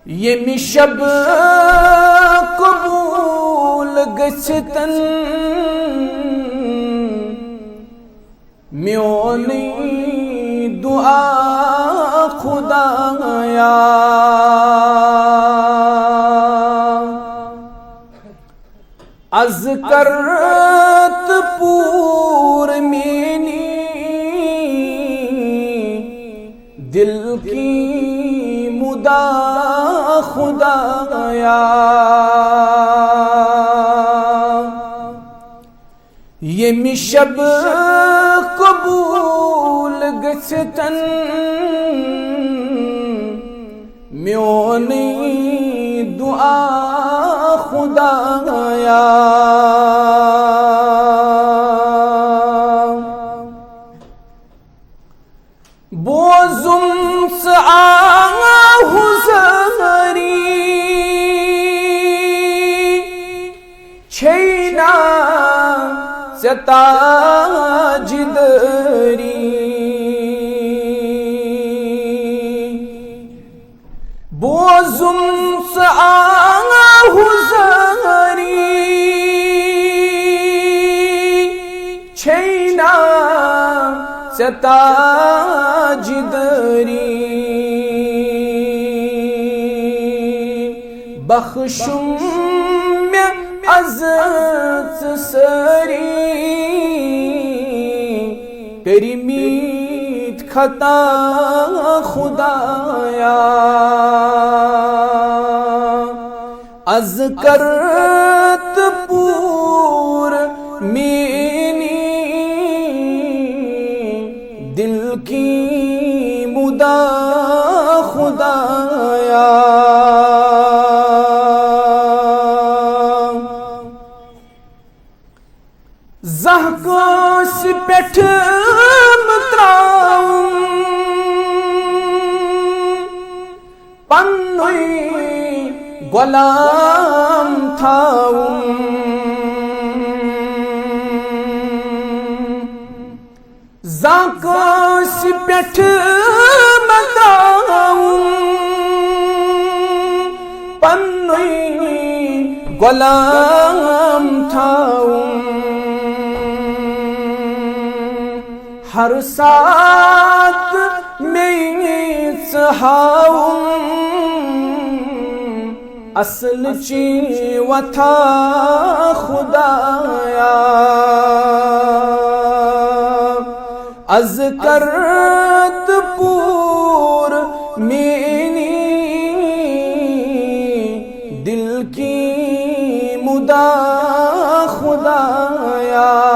یہ شب قبول گژھتن میونی دعا خدایا از کرت پور مینی دل کی مدا خدایا یہ شب قبول گژھتن میونی دعا خدایا بوزم آہ زری چھینا ستاجدری بوزم آہ زری چھینا ستاجدری بخشم میں عزت سری کریمیت خطا خدایا از کرت پور مینی دل کی مدا خدایا زہکاس پٹھ متراؤں پنوئی غلام تھاؤں زہکاس پٹھ متراؤں پنوئی غلام تھاؤں ہر ساتھ میں چاہوں اصل چی وطا خدایا از کرت پور مینی دل کی مدا خدایا